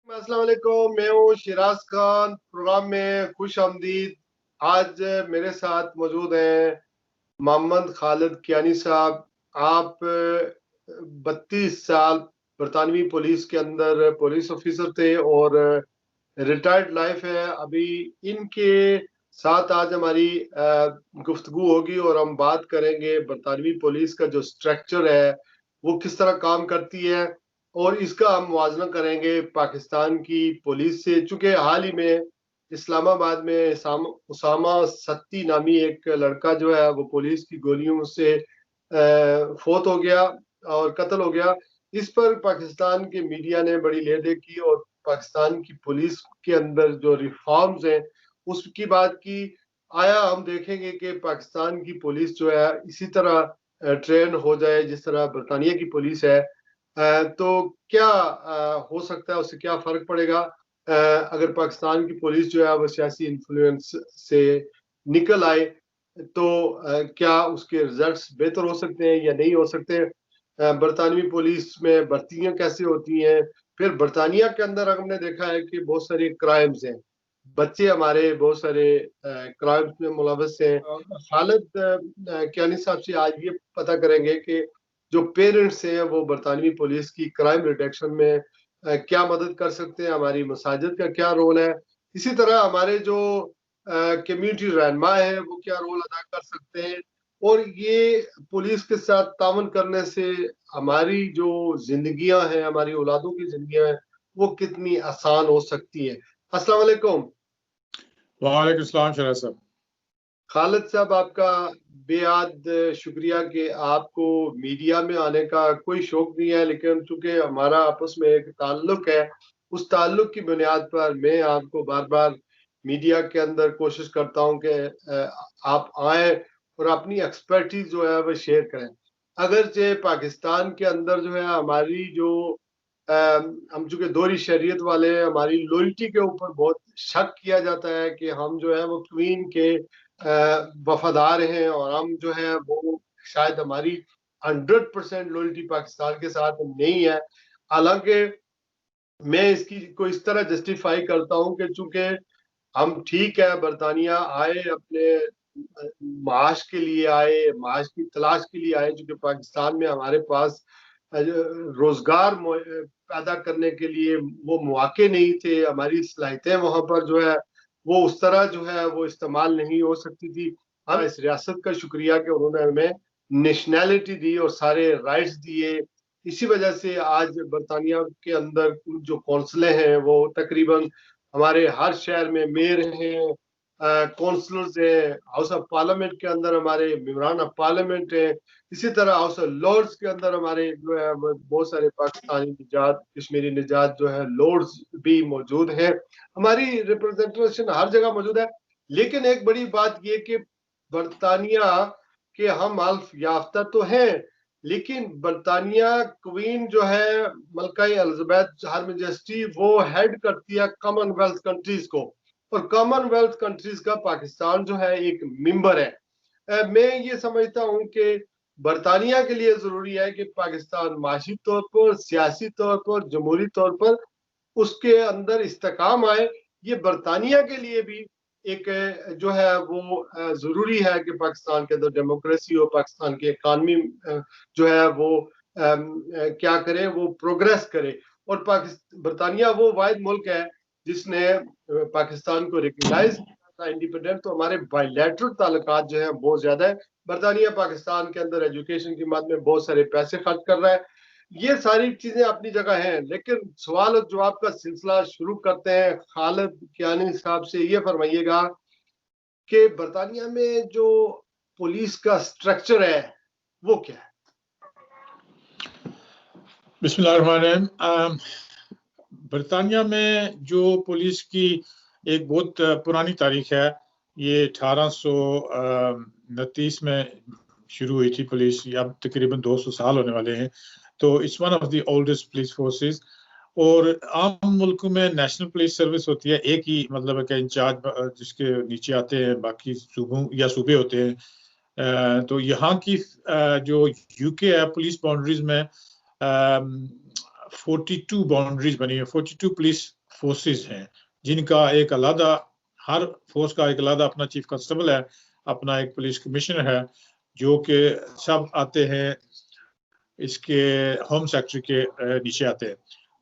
अस्सलाम वालेकुम, मैं हूँ शिराज खान। प्रोग्राम में खुश आमदीद। आज मेरे साथ मौजूद हैं मोहम्मद खालिद कियानी साहब। आप 32 साल बरतानवी पुलिस के अंदर पुलिस ऑफिसर थे और रिटायर्ड लाइफ है अभी। इनके साथ आज हमारी गुफ्तगू होगी और हम बात करेंगे बरतानवी पुलिस का जो स्ट्रक्चर है वो किस तरह काम करती है, और इसका हम मुवाजना करेंगे पाकिस्तान की पुलिस से। चूंकि हाल ही में इस्लामाबाद में उसामा सत्ती नामी एक लड़का जो है वो पुलिस की गोलियों से फौत हो गया और कत्ल हो गया। इस पर पाकिस्तान के मीडिया ने बड़ी लेदे की और पाकिस्तान की पुलिस के अंदर जो रिफॉर्म्स हैं उसकी बात की। आया हम देखेंगे कि पाकिस्तान की पुलिस जो है इसी तरह ट्रेन हो जाए जिस तरह बरतानिया की पुलिस है। तो क्या हो सकता है, उससे क्या फर्क पड़ेगा अगर पाकिस्तान की पुलिस जो है वो सियासी इन्फ्लुएंस से निकल आए, तो क्या उसके रिजल्ट्स बेहतर हो सकते हैं या नहीं हो सकते। बरतानवी पुलिस में भर्तियां कैसे होती हैं। फिर बरतानिया के अंदर हमने देखा है कि बहुत सारे क्राइम्स हैं, बच्चे हमारे बहुत सारे क्राइम्स में मुलविस हैं। खालिद कियानी साहब से आज ये पता करेंगे कि जो पेरेंट्स हैं वो बरतानवी पुलिस की क्राइम रिडक्शन में क्या मदद कर सकते हैं, हमारी मसाजिद का क्या रोल है। इसी तरह हमारे जो कम्युनिटी रहनुमा है वो क्या रोल अदा कर सकते हैं, और ये पुलिस के साथ तावन करने से हमारी जो जिंदगियां हैं, हमारी औलादों की जिंदगियां हैं, वो कितनी आसान हो सकती हैं। अस्सलाम वालेकुम। वालेकुम सलाम शरा साहब। खालिद साहब, आपका बेहद शुक्रिया कि आपको मीडिया में आने का कोई शौक नहीं है, लेकिन चूंकि हमारा आपस में एक ताल्लुक है, उस ताल्लुक की बुनियाद पर मैं आपको बार बार मीडिया के अंदर कोशिश करता हूं कि आप आए और अपनी एक्सपर्टीज जो है वो शेयर करें। अगरचे पाकिस्तान के अंदर जो है हमारी जो हम चूंकि दोहरी शरीयत वाले हैं, हमारी लॉयल्टी के ऊपर बहुत शक किया जाता है कि हम जो है वो क्वीन के वफादार हैं, और हम जो है वो शायद हमारी 100% लॉयल्टी पाकिस्तान के साथ नहीं है। हालांकि मैं इसकी को इस तरह जस्टिफाई करता हूं कि चूंकि हम ठीक है बरतानिया आए अपने माश के लिए आए, माश की तलाश के लिए आए, क्योंकि पाकिस्तान में हमारे पास रोजगार पैदा करने के लिए वो मौके नहीं थे, हमारी सलाहियतें वहां पर जो है वो उस तरह जो है वो इस्तेमाल नहीं हो सकती थी। हम इस रियासत का शुक्रिया कि उन्होंने हमें नेशनैलिटी दी और सारे राइट्स दिए। इसी वजह से आज बरतानिया के अंदर जो कौंसलें हैं वो तकरीबन हमारे हर शहर में मेयर हैं, कौंसलर्स हैं, हाउस ऑफ पार्लियामेंट के अंदर हमारे मेंबरान ऑफ पार्लियामेंट है। इसी तरह हाउस ऑफ लॉर्ड्स के अंदर हमारे जो है बहुत सारे पाकिस्तानी निजात, कश्मीरी निजात जो है लॉर्ड्स भी मौजूद हैं। हमारी रिप्रेजेंटेशन हर जगह मौजूद है। लेकिन एक बड़ी बात ये कि बरतानिया के हम अल्फ याफ्ता तो हैं, लेकिन बरतानिया क्वीन जो है मलका एलिजाबेथ हर मेजेस्टी वो हेड करती है कॉमनवेल्थ कंट्रीज को, और कॉमनवेल्थ कंट्रीज का पाकिस्तान जो है एक मेंबर है। मैं ये समझता हूँ कि बरतानिया के लिए जरूरी है कि पाकिस्तान माशी तौर पर, सियासी तौर पर, जमहूरी तौर पर उसके अंदर इस्तेकाम आए। ये बरतानिया के लिए भी एक जो है वो जरूरी है कि पाकिस्तान के अंदर डेमोक्रेसी हो, पाकिस्तान की इकानमी जो है वो क्या करे, वो प्रोग्रेस करे। और बरतानिया वो वाहिद मुल्क है जिसने पाकिस्तान को रिकग्नाइज किया था इंडिपेंडेंट। तो हमारे बायलैटरल ताल्लुकात जो है बहुत ज्यादा है। बरतानिया पाकिस्तान के अंदर एजुकेशन की मद में बहुत सारे पैसे खर्च कर रहा है। ये सारी चीजें अपनी जगह हैं, लेकिन सवाल और जवाब का सिलसिला शुरू करते हैं। खालिद कियानी साहब से ये फरमाइएगा कि बरतानिया में जो पुलिस का स्ट्रक्चर है वो क्या है। बिस्मिल्लाहिर्रहमानिर्रहीम। बरतानिया में जो पुलिस की एक बहुत पुरानी तारीख है, ये 1829 में शुरू हुई थी पुलिस। अब तकरीबन 200 साल होने वाले हैं। तो it's one of the oldest police forces. और आम मुल्कों में नेशनल पुलिस सर्विस होती है, एक ही मतलब है कि इंचार्ज जिसके नीचे आते हैं, बाकी सूबों या सूबे होते हैं। तो यहाँ की जो यूके है पुलिस बाउंड्रीज में 42 बाउंड्रीज बनी है, 42 पुलिस फोर्सेस हैं, जिनका एक अलग, हर फोर्स का एक अलग अपना चीफ कांस्टेबल है, अपना एक पुलिस कमिश्नर है, जो कि सब आते हैं इसके होम सेक्रेटरी के नीचे आते हैं।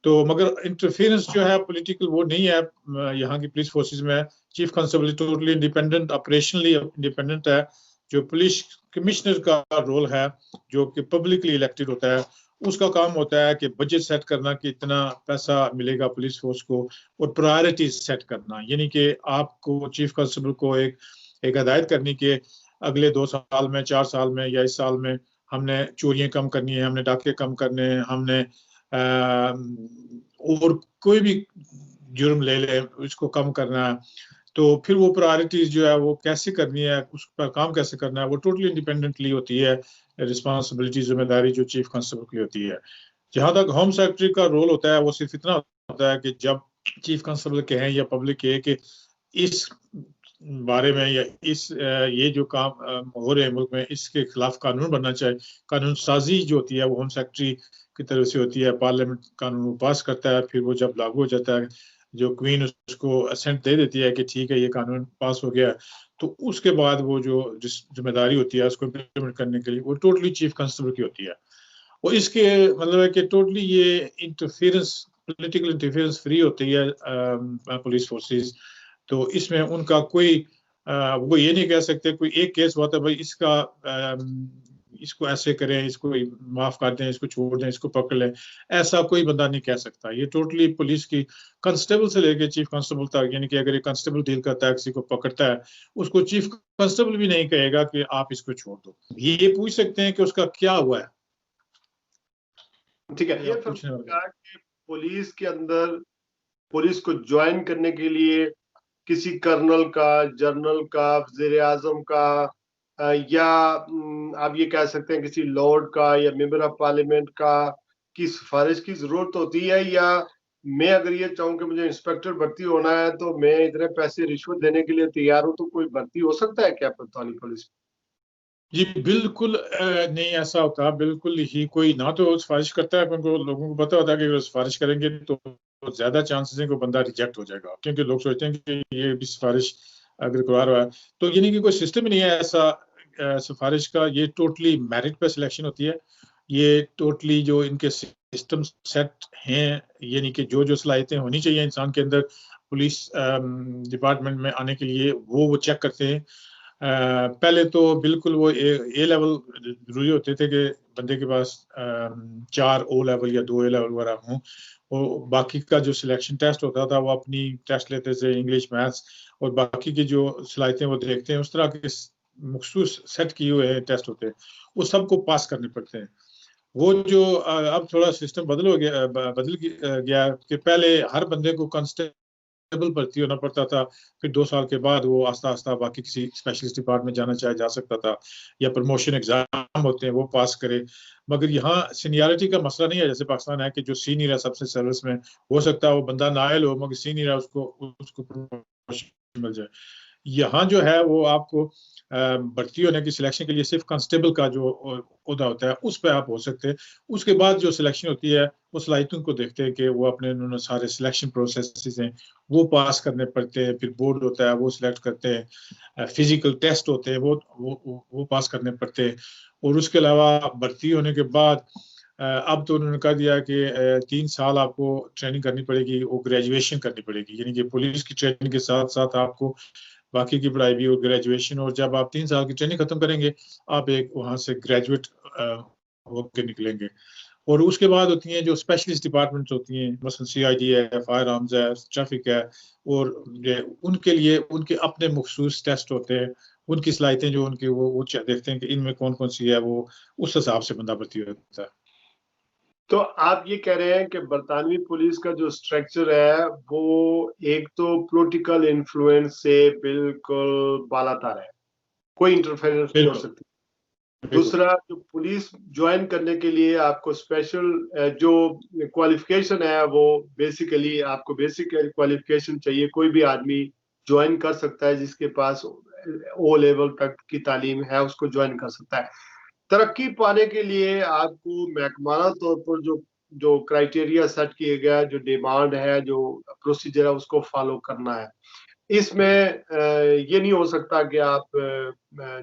तो मगर इंटरफेरेंस जो है पॉलिटिकल वो नहीं है यहाँ की पुलिस फोर्सेस में। Chief constable totally independent, operationally independent है। जो पुलिस कमिश्नर का रोल है, जो कि पब्लिकली इलेक्टेड होता है, उसका काम होता है कि बजट सेट करना कि इतना पैसा मिलेगा पुलिस फोर्स को, और प्रायोरिटीज सेट करना, यानी कि आपको चीफ कांस्टेबल को एक हदायत करनी कि अगले 2 साल में, 4 साल में या इस साल में हमने चोरियां कम करनी है, हमने डाके कम करने हैं, हमने और कोई भी जुर्म ले ले उसको कम करना है। तो फिर वो प्रायोरिटीज जो है वो कैसे करनी है, उस पर काम कैसे करना है, वो टोटली इंडिपेंडेंटली होती है रिस्पांसिबिलिटी, जिम्मेदारी जो चीफ कांस्टेबल की होती है। जहां तक होम सेक्रेटरी का रोल होता है, वो सिर्फ इतना होता है कि जब चीफ कांस्टेबल कहें या पब्लिक कहे कि इस बारे में या इस ये जो काम हो रहे हैं मुल्क में, इसके खिलाफ कानून बनना चाहिए, कानून साजी जो होती है वो होम सेक्रेटरी की तरफ से होती है। पार्लियामेंट कानून पास करता है, फिर वो जब लागू हो जाता है, जो क्वीन उसको असेंट दे देती है कि ठीक है ये कानून पास हो गया, तो उसके बाद वो जो जिम्मेदारी होती है उसको इम्प्लीमेंट करने के लिए वो टोटली चीफ कांस्टेबल की होती है। और इसके मतलब है कि टोटली ये इंटरफेरेंस, पॉलिटिकल इंटरफेरेंस फ्री होती है पुलिस फोर्सेस। तो इसमें उनका कोई वो ये नहीं कह सकते, कोई एक केस हुआ था भाई इसका इसको ऐसे करें, इसको माफ कर दें, इसको छोड़ दें, इसको पकड़ लें, ऐसा कोई बंदा नहीं कह सकता। ये टोटली पुलिस की कांस्टेबल से लेके चीफ कांस्टेबल तक, यानी कि अगर ये कांस्टेबल डील करता है, किसी को पकड़ता है, उसको चीफ कांस्टेबल भी नहीं कहेगा कि आप इसको छोड़ दो। ये पूछ सकते हैं कि उसका क्या हुआ है। ठीक है, ये कहा कि पुलिस के अंदर पुलिस को ज्वाइन करने के लिए किसी कर्नल का, जनरल का, वज़ीर आज़म का, या आप ये कह सकते हैं किसी लॉर्ड का या मेंबर ऑफ पार्लियामेंट का की सिफारिश की जरूरत होती है, या मैं अगर ये चाहूँ कि मुझे इंस्पेक्टर भर्ती होना है तो मैं इतने पैसे रिश्वत देने के लिए तैयार हूँ, तो कोई भर्ती हो सकता है क्या बरतानी पुलिस? जी बिल्कुल नहीं ऐसा होता, बिल्कुल ही कोई ना तो सिफारिश करता है, क्योंकि लोगों को पता होता है कि अगर सिफारिश करेंगे तो ज्यादा चांसेस हैं कि बंदा रिजेक्ट हो जाएगा, क्योंकि लोग सोचते हैं कि ये भी सिफारिश अगर करवा रहा है तो, यानी कि कोई सिस्टम ही नहीं है ऐसा सिफारिश का। ये टोटली मेरिट पे सिलेक्शन होती है। ये टोटली जो इनके सिस्टम सेट हैं, यानी कि जो जो सलाहियतें होनी चाहिए इंसान के अंदर पुलिस डिपार्टमेंट में आने के लिए, वो चेक करते हैं। पहले तो बिल्कुल वो ए लेवल जरूरी होते थे कि बंदे के पास 4 ओ लेवल या 2 ए लेवल वगैरह हों, और बाकी का जो सिलेक्शन टेस्ट होता था वो अपनी टेस्ट लेते थे, इंग्लिश, मैथ्स, और बाकी की जो सलाहियतें वो देखते हैं, उस तरह के मखसूस सेट किए हुए टेस्ट होते हैं, वो सबको पास करने पड़ते हैं। वो जो अब थोड़ा सिस्टम बदल गया कि पहले हर बंदे को कांस्टेबल भर्ती होना पड़ता था, फिर 2 साल के बाद वो आस्ता आस्ता बाकी किसी स्पेशलिस्ट डिपार्टमेंट जाना चाहे जा सकता था, या प्रमोशन एग्जाम होते हैं वो पास करे। मगर यहाँ सीनियरिटी का मसला नहीं है, जैसे पाकिस्तान है कि जो सीनियर है सबसे सर्विस में, हो सकता है वो बंदा नायल हो मगर सीनियर है, उसको प्रमोशन मिल जाए। यहाँ जो है वो आपको भर्ती होने की सिलेक्शन के लिए सिर्फ कांस्टेबल का जो ओहदा होता है उस पर आप हो सकते हैं। उसके बाद जो सिलेक्शन होती है वो सलाहियतों को देखते हैं कि वो अपने उन्होंने सारे सिलेक्शन प्रोसेस हैं वो पास करने पड़ते हैं, फिर बोर्ड होता है वो सिलेक्ट करते हैं, फिजिकल टेस्ट होते हैं वो पास करने पड़ते हैं। और उसके अलावा भर्ती होने के बाद अब तो उन्होंने कह दिया कि 3 साल आपको ट्रेनिंग करनी पड़ेगी, वो ग्रेजुएशन करनी पड़ेगी, यानी कि पुलिस की ट्रेनिंग के साथ साथ आपको बाकी की पढ़ाई भी और ग्रेजुएशन, और जब आप 3 साल की ट्रेनिंग खत्म करेंगे आप एक वहां से ग्रेजुएट होकर निकलेंगे। और उसके बाद होती हैं जो स्पेशलिस्ट डिपार्टमेंट्स होती हैं, मसलन CID है, फायर आर्म्स है, ट्रैफिक है, और उनके लिए उनके अपने मखसूस टेस्ट होते हैं, उनकी सलाहियतें जो उनकी वो देखते हैं कि इनमें कौन कौन सी है, वो उस हिसाब से बंदा भर्ती होता है। तो आप ये कह रहे हैं कि बरतानवी पुलिस का जो स्ट्रक्चर है वो एक तो पॉलिटिकल इन्फ्लुएंस से बिल्कुल बालातर है, कोई इंटरफेरेंस नहीं हो सकती। दूसरा, जो पुलिस ज्वाइन करने के लिए आपको स्पेशल जो क्वालिफिकेशन है वो बेसिकली आपको बेसिक क्वालिफिकेशन चाहिए। कोई भी आदमी ज्वाइन कर सकता है, जिसके पास O लेवल तक की तालीम है उसको ज्वाइन कर सकता है। तरक्की पाने के लिए आपको महकमाना तौर पर जो जो क्राइटेरिया सेट किए गया, जो डिमांड है, जो प्रोसीजर है, उसको फॉलो करना है। इसमें ये नहीं हो सकता कि आप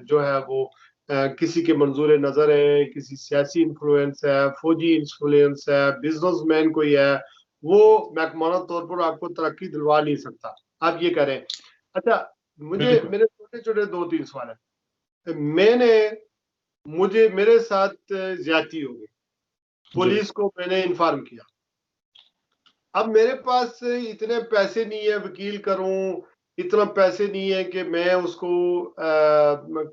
जो है वो किसी के मंजूर नजर है, किसी सियासी इन्फ्लुएंस है, फौजी इन्फ्लुएंस है, बिजनेसमैन कोई है, वो महकमाना तौर पर आपको तरक्की दिलवा नहीं सकता। आप ये करें। अच्छा, मुझे बिल्कुल मेरे छोटे छोटे 2-3 सवाल है। मुझे मेरे साथ ज्यादती हो गई, जी पुलिस को मैंने इन्फॉर्म किया। अब मेरे पास इतने पैसे नहीं है वकील करूं, इतना पैसे नहीं है कि मैं उसको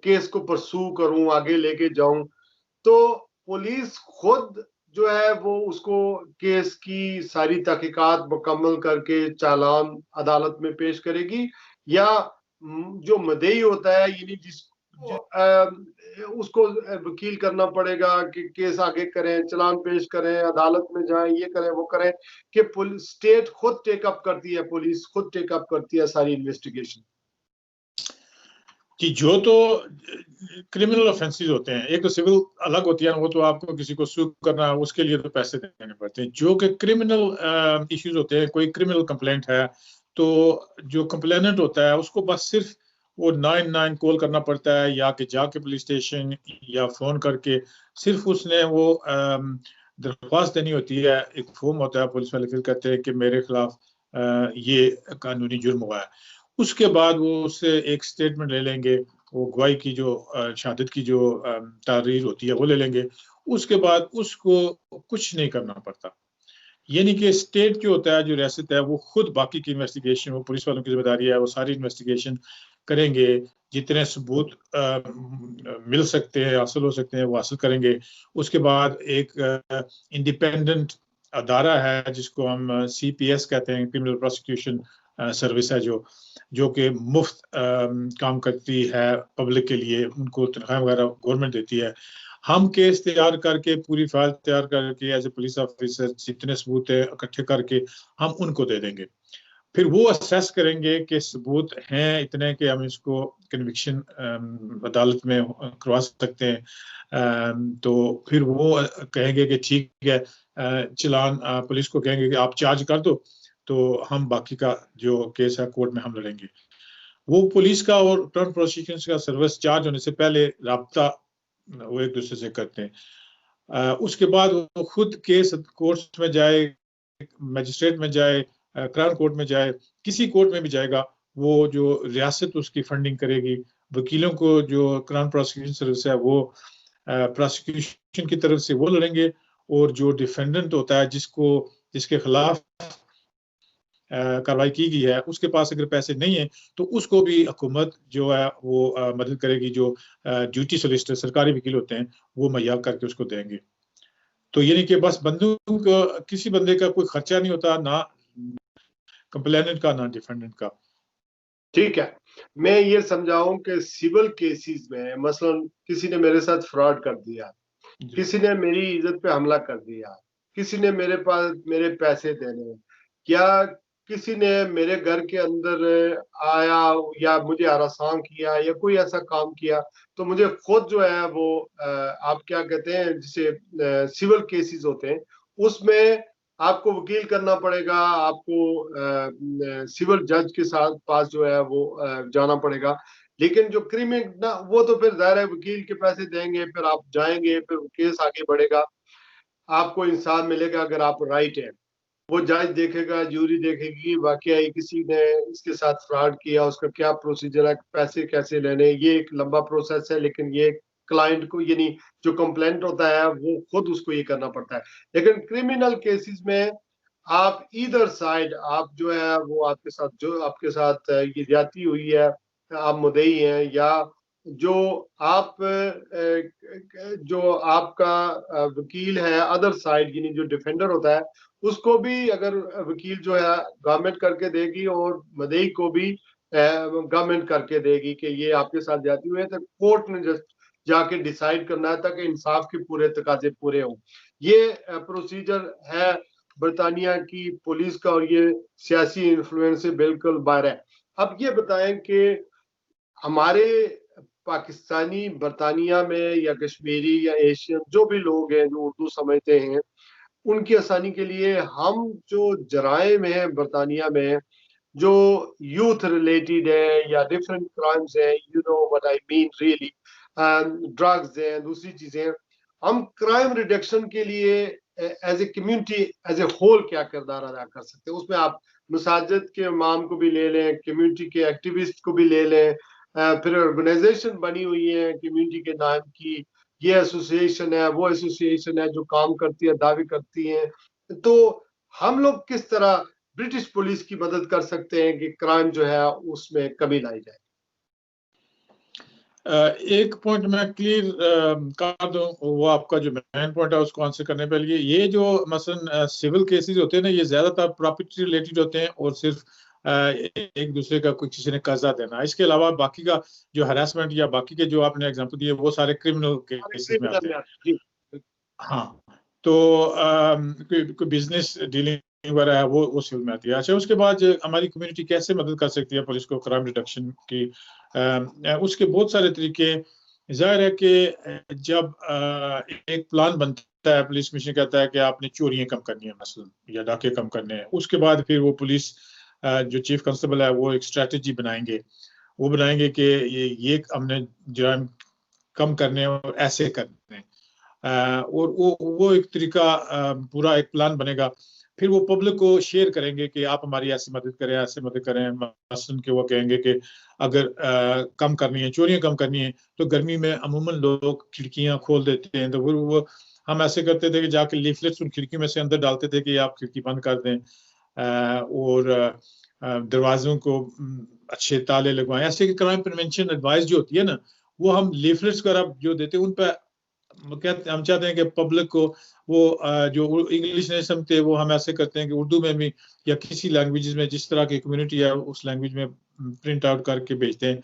केस को परसू करूं, आगे लेके जाऊं। तो पुलिस खुद जो है वो उसको केस की सारी तहकीकात मुकम्मल करके चालान अदालत में पेश करेगी, या जो मदई होता है, यानी उसको वकील करना पड़ेगा कि केस आगे करें, चालान पेश करें, अदालत में जाएं, ये करें वो करें, कि पुलिस स्टेट खुद टेकअप करती है, पुलिस खुद टेकअप करती है सारी इन्वेस्टिगेशन? कि जो तो क्रिमिनल ऑफेंसेस होते हैं, एक तो सिविल अलग होती है, वो तो आपको किसी को सू करना है, उसके लिए तो पैसे देने पड़ते हैं। जो कि क्रिमिनल इश्यूज होते हैं, कोई क्रिमिनल कंप्लेंट है, तो जो कंप्लेनेंट होता है उसको बस सिर्फ वो 99 कॉल करना पड़ता है, या कि जाके पुलिस स्टेशन या फोन करके सिर्फ उसने वो दरख्वास्त देनी होती है। एक फॉर्म होता है, पुलिस वाले फिर कहते हैं कि मेरे खिलाफ ये कानूनी जुर्म हुआ है। उसके बाद वो उससे एक स्टेटमेंट ले लेंगे, वो गवाही की जो शहादत की जो तारीर होती है वो ले लेंगे। उसके बाद उसको कुछ नहीं करना पड़ता। यानी कि स्टेट जो होता है, जो रियासत है, वो खुद बाकी की इन्वेस्टिगेशन, वो पुलिस वालों की जिम्मेदारी है, वो सारी इन्वेस्टिगेशन करेंगे। जितने सबूत मिल सकते हैं, हासिल हो सकते हैं, वो हासिल करेंगे। उसके बाद एक इंडिपेंडेंट अदारा है जिसको हम CPS कहते हैं, क्रिमिनल प्रोसिक्यूशन सर्विस है, जो कि मुफ्त काम करती है पब्लिक के लिए, उनको तनख्वाह वगैरह गवर्नमेंट देती है। हम केस तैयार करके, पूरी फाइल तैयार करके, एज ए पुलिस ऑफिसर जितने सबूत है इकट्ठे करके हम उनको दे देंगे। फिर वो असेस करेंगे कि सबूत हैं इतने कि हम इसको कन्विक्शन अदालत में करवा सकते हैं। तो फिर वो कहेंगे कि ठीक है, चलान पुलिस को कहेंगे कि आप चार्ज कर दो, तो हम बाकी का जो केस है कोर्ट में हम लड़ेंगे। वो पुलिस का और टर्न प्रोसिक्यूशन का सर्विस चार्ज होने से पहले राब्ता वो एक दूसरे से करते हैं। उसके बाद वो खुद केस कोर्ट में जाए, मजिस्ट्रेट में जाए, क्राउन कोर्ट में जाए, किसी कोर्ट में भी जाएगा, वो जो रियासत उसकी फंडिंग करेगी। वकीलों को जो क्राउन प्रोसिक्यूशन सर्विस है वो प्रोसिक्यूशन की तरफ से वो लड़ेंगे, और जो डिफेंडेंट होता है जिसके खिलाफ कार्रवाई की गई है, उसके पास अगर पैसे नहीं है तो उसको भी हुकूमत जो है वो मदद करेगी। जो ड्यूटी सोलिसिटर सरकारी वकील होते हैं वो मुहैया करके उसको देंगे। तो यानी कि बस किसी बंदे का कोई खर्चा नहीं होता, ना कंप्लेनेंट का ना डिफेंडेंट का। ठीक है, मैं ये समझाऊं कि सिविल केसेस में मसलन किसी ने मेरे साथ फ्रॉड कर दिया, किसी ने मेरी इज्जत पे हमला कर दिया, किसी ने मेरे पास मेरे पैसे देने, या किसी ने मेरे घर के अंदर आया या मुझे हरासां किया या कोई ऐसा काम किया, तो मुझे खुद जो है वो आप क्या कहते हैं जिसे सिविल केसेस होते हैं, उसमें आपको वकील करना पड़ेगा, आपको सिविल जज के साथ पास जो है वो जाना पड़ेगा। लेकिन जो क्रिमिनल, वो तो फिर जाहिर है वकील के पैसे देंगे, फिर आप जाएंगे, फिर केस आगे बढ़ेगा, आपको इंसान मिलेगा अगर आप राइट है। वो जज देखेगा, जूरी देखेगी वाकई किसी ने इसके साथ फ्रॉड किया, उसका क्या प्रोसीजर है, पैसे कैसे लेने, ये एक लंबा प्रोसेस है। लेकिन ये क्लाइंट को, यानी जो कंप्लेंट होता है, वो खुद उसको ये करना पड़ता है। लेकिन क्रिमिनल केसेस में आप इधर साइड, आप जो है वो आपके साथ ये ज्यादती हुई है, आप मुद्दई हैं, या जो आप जो आपका वकील है अदर साइड, यानी जो डिफेंडर होता है, उसको भी अगर वकील जो है गवर्नमेंट करके देगी, और मदई को भी गवर्नमेंट करके देगी कि ये आपके साथ ज्यादती हुई है, तो कोर्ट ने जस्ट जाके डिसाइड करना है ताकि इंसाफ के पूरे तकाजे पूरे हों। ये प्रोसीजर है बरतानिया की पुलिस का, और ये सियासी इन्फ्लुएंस से बिल्कुल बाहर है। अब ये बताएं कि हमारे पाकिस्तानी बरतानिया में, या कश्मीरी या एशियन जो भी लोग हैं जो उर्दू समझते हैं, उनकी आसानी के लिए हम जो जराइम है बरतानिया में, जो यूथ रिलेटेड है या डिफरेंट क्राइम्स है, you know what I mean really, drugs हैं, दूसरी चीजें, हम क्राइम रिडक्शन के लिए as a community as a whole क्या किरदार अदा कर सकते हैं। उसमें आप मसाजिद के इमाम को भी ले लें, कम्युनिटी के एक्टिविस्ट को भी ले लें, फिर ऑर्गेनाइजेशन बनी हुई है कम्युनिटी के नाम की, ये एसोसिएशन है, वो एसोसिएशन है जो काम करती है, दावे करती हैं। तो हम लोग किस तरह ब्रिटिश पुलिस की मदद कर सकते हैं कि क्राइम जो है उसमें कमी लाई जाए? एक पॉइंट मैं क्लियर कर दूं, वो आपका जो मेन पॉइंट है उसको आंसर करने के लिए, ये जो मसलन सिविल केसेस होते हैं ना, ये ज्यादातर प्रॉपर्टी रिलेटेड होते हैं और सिर्फ एक दूसरे का कोई किसी ने कर्जा देना। इसके अलावा बाकी का जो हरासमेंट या बाकी के जो आपने एग्जांपल दिए वो सारे क्रिमिनल केसेस में आते हैं। जी, हाँ, तो कोई बिजनेस डीलिंग वगैरह है वो सिविल में आती है। अच्छा, उसके बाद हमारी कम्युनिटी कैसे मदद कर सकती है पुलिस को क्राइम रिडक्शन की? उसके बहुत सारे तरीके। जाहिर है कि जब एक प्लान बनता है, पुलिस मिशन कहता है कि आपने चोरियां कम करनी है मसलन, या डाके कम करने हैं, उसके बाद फिर वो पुलिस जो चीफ कांस्टेबल है वो एक स्ट्रेटजी बनाएंगे। वो बनाएंगे कि ये हमने जुर्म कम करने हैं और ऐसे करने हैं। और वो एक तरीका, पूरा एक प्लान बनेगा। फिर वो पब्लिक को शेयर करेंगे कि आप हमारी ऐसी मदद करें, ऐसे मदद करें। मसलन के वो कहेंगे कि अगर कम करनी है, चोरियां कम करनी है, तो गर्मी में अमूमन लोग खिड़कियां खोल देते हैं, तो वो हम ऐसे करते थे कि जाके लीफलेट्स उन खिड़कियों में से अंदर डालते थे कि आप खिड़की बंद कर दें, और दरवाजों को अच्छे ताले लगवाएं। ऐसे क्राइम प्रिवेंशन एडवाइस जो होती है ना, वो हम लीफलेट्स वगैरह जो देते हैं उन पर हम चाहते हैं कि पब्लिक को वो जो इंग्लिश नहीं समझते वो हम ऐसे करते हैं कि उर्दू में भी या किसी लैंग्वेज में जिस तरह की कम्युनिटी है उस लैंग्वेज में प्रिंट आउट करके भेजते हैं।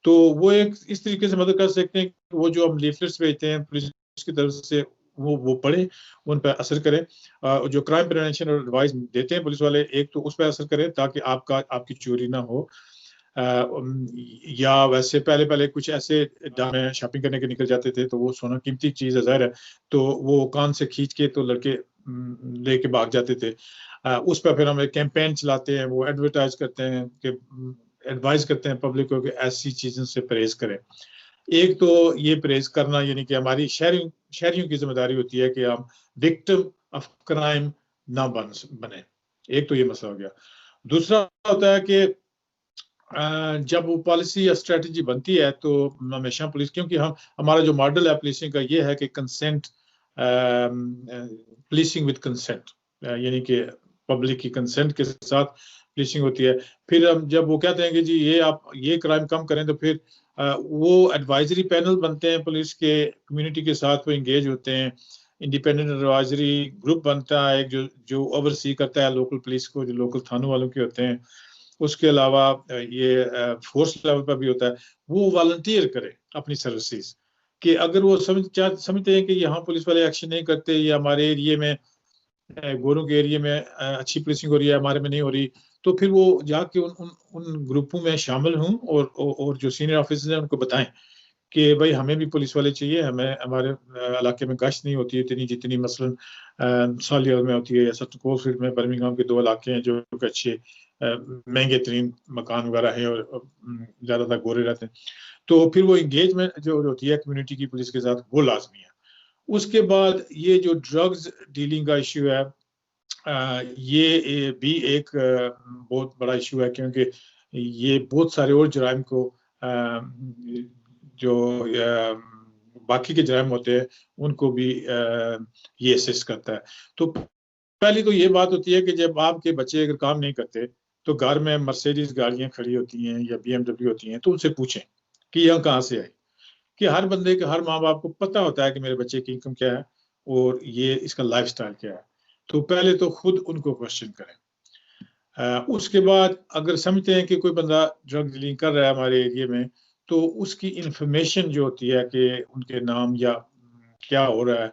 तो वो एक इस तरीके से मदद कर सकते हैं कि वो जो हम लीफलेट्स भेजते हैं पुलिस की तरफ से, वो पढ़े, उन पर असर करें। जो क्राइम प्रिवेंशन और एडवाइस देते हैं पुलिस वाले, एक तो उस पर असर करें ताकि आपकी चोरी ना हो। या वैसे पहले पहले कुछ ऐसे में शॉपिंग करने के निकल जाते थे, तो वो सोना कीमती चीज है ज़ाहिर है, तो वो कान से खींच के तो लड़के लेके भाग जाते थे। उस पर फिर हम एक कैंपेन चलाते हैं, वो एडवर्टाइज करते हैं कि एडवाइस करते हैं पब्लिक को कि ऐसी चीजों से परहेज करें। एक तो ये परहेज करना, यानी कि हमारी शहरियों की जिम्मेदारी होती है कि हम विक्टिम ऑफ क्राइम ना बने। एक तो ये मसला हो गया। दूसरा होता है कि जब वो पॉलिसी या स्ट्रेटजी बनती है तो हमेशा पुलिस, क्योंकि हमारा जो मॉडल है पुलिसिंग का ये है कि कंसेंट, पुलिसिंग विद कंसेंट, यानी कि पब्लिक की कंसेंट के साथ पुलिसिंग होती है। फिर हम जब वो कहते हैं कि जी आप ये क्राइम कम करें, तो फिर वो एडवाइजरी पैनल बनते हैं पुलिस के, कम्युनिटी के साथ वो इंगेज होते हैं। इंडिपेंडेंट एडवाइजरी ग्रुप बनता है एक, जो ओवरसी करता है लोकल पुलिस को, जो लोकल थानों वालों के होते हैं। उसके अलावा ये फोर्स लेवल पर भी होता है, वो वॉलंटियर करे अपनी सर्विसेज, कि अगर वो समझते हैं कि यहाँ पुलिस वाले एक्शन नहीं करते, या हमारे एरिया में, गोरों के एरिया में अच्छी पुलिसिंग हो रही है, हमारे में नहीं हो रही, तो फिर वो जाके उन ग्रुपों में शामिल हों और जो सीनियर ऑफिसर्स हैं उनको बताएं कि भाई हमें भी पुलिस वाले चाहिए, हमें हमारे इलाके में गश्त नहीं होती है इतनी जितनी मसलन सालियर में होती है, या सटन कोलफील्ड में बर्मिंघम के 2 इलाके हैं जो अच्छे महंगे तरीन मकान वगैरह है और ज्यादातर गोरे रहते हैं। तो फिर वो इंगेजमेंट जो होती है कम्युनिटी की पुलिस के साथ, वो लाजमी है। उसके बाद ये जो ड्रग्स डीलिंग का इश्यू है, ये भी एक बहुत बड़ा इशू है, क्योंकि ये बहुत सारे और जराइम को, जो बाकी के जराइम होते हैं उनको भी ये असिस्ट करता है। तो पहली तो ये बात होती है कि जब आपके बच्चे अगर काम नहीं करते, तो घर में मर्सिडीज गाड़ियां खड़ी होती हैं या BMW होती हैं, तो उनसे पूछें कि यह कहाँ से आई। कि हर बंदे के, हर माँ बाप को पता होता है कि मेरे बच्चे की इनकम क्या है और ये इसका लाइफस्टाइल क्या है। तो पहले तो खुद उनको क्वेश्चन करें। उसके बाद अगर समझते हैं कि कोई बंदा ड्रग डीलिंग कर रहा है हमारे एरिया में, तो उसकी इंफॉर्मेशन जो होती है कि उनके नाम या क्या हो रहा है,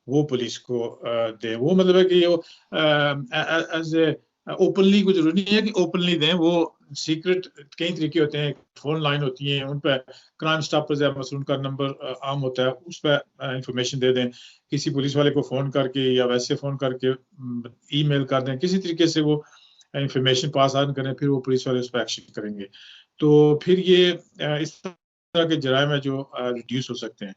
वो पुलिस को दे। वो मतलब है कि वो एज ए ओपनली कुछ जरूरी नहीं है कि ओपनली दें, वो सीक्रेट कई तरीके होते हैं, फोन लाइन होती है, उन पर क्राइम स्टॉपर्स है मसलन, उनका नंबर आम होता है, उस पर इंफॉर्मेशन दे दें, किसी पुलिस वाले को फोन करके या वैसे फोन करके ईमेल कर दें, किसी तरीके से वो इंफॉर्मेशन पास ऑन करें, फिर वो पुलिस वाले उस पर एक्शन करेंगे। तो फिर ये इस तरह के जराइम है जो रिड्यूस हो सकते हैं।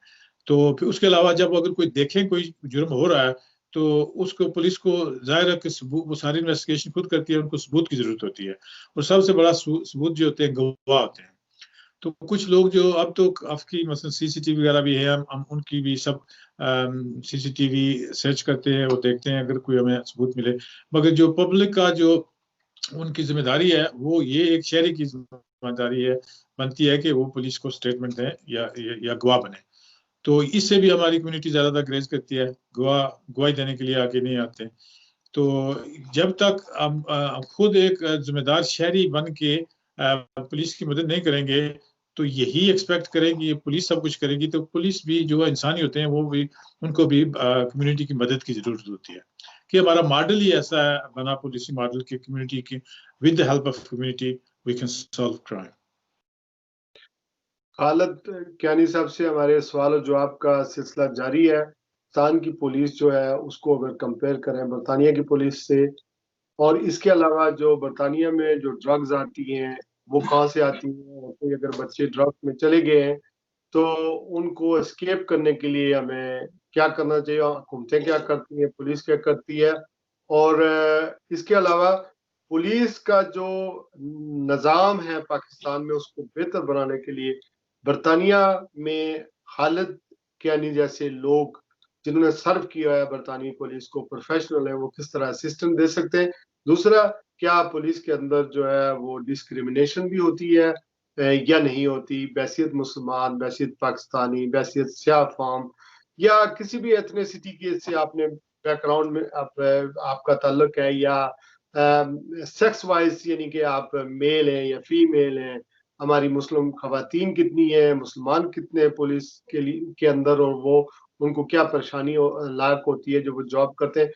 तो फिर उसके अलावा जब अगर कोई देखे कोई जुर्म हो रहा है, तो उसको पुलिस को जाहिर है कि सबूत, वो सारी इन्वेस्टिगेशन खुद करती है, उनको सबूत की जरूरत होती है, और सबसे बड़ा सबूत जो होते हैं गवाह होते हैं। तो कुछ लोग जो अब तो आपकी मतलब सीसीटीवी वगैरह भी है, हम उनकी भी सब सीसीटीवी सर्च करते हैं, वो देखते हैं अगर कोई हमें सबूत मिले। मगर जो पब्लिक का जो उनकी जिम्मेदारी है, वो ये एक शहरी की जिम्मेदारी है, बनती है कि वो पुलिस को स्टेटमेंट दें या गवाह बने। तो इससे भी हमारी कम्युनिटी ज्यादातर ग्रेज करती है, गवाही देने के लिए आगे नहीं आते। तो जब तक हम खुद एक जिम्मेदार शहरी बन के पुलिस की मदद नहीं करेंगे, तो यही एक्सपेक्ट करें कि ये पुलिस सब कुछ करेगी, तो पुलिस भी जो इंसानी होते हैं वो भी, उनको भी कम्युनिटी की मदद की जरूरत होती है। कि हमारा मॉडल ही ऐसा है बना, पुलिसिंग मॉडल की, कम्युनिटी की, with the help of community we can solve crime. Khalid Kiani साहब से हमारे सवाल और जवाब का सिलसिला जारी है। पाकिस्तान की पुलिस जो है उसको अगर कंपेयर करें बरतानिया की पुलिस से, और इसके अलावा जो बरतानिया में जो ड्रग्स आती हैं वो कहाँ से आती हैं, और कोई अगर बच्चे ड्रग्स में चले गए हैं तो उनको एस्केप करने के लिए हमें क्या करना चाहिए, हुकूमतें क्या करती हैं, पुलिस क्या करती है, और इसके अलावा पुलिस का जो निज़ाम है पाकिस्तान में उसको बेहतर बनाने के लिए बरतानिया में खालिद कियानी जैसे लोग जिन्होंने सर्व किया है बरतानी पुलिस को, प्रोफेशनल है, वो किस तरह असिस्टेंट दे सकते हैं। दूसरा, क्या पुलिस के अंदर जो है वो डिस्क्रिमिनेशन भी होती है या नहीं होती, बैसियत मुसलमान, बैसियत पाकिस्तानी, बैसियत स्याह फार्म, या किसी भी एथनिसिटी के से आपने बैकग्राउंड में आपका ताल्लुक है, या सेक्स वाइज यानी कि आप मेल हैं या फीमेल हैं, हमारी मुस्लिम खवातीन कितनी है, मुसलमान कितने हैं पुलिस के लिए के अंदर, और वो उनको क्या परेशानी लायक होती है जो वो जॉब करते हैं।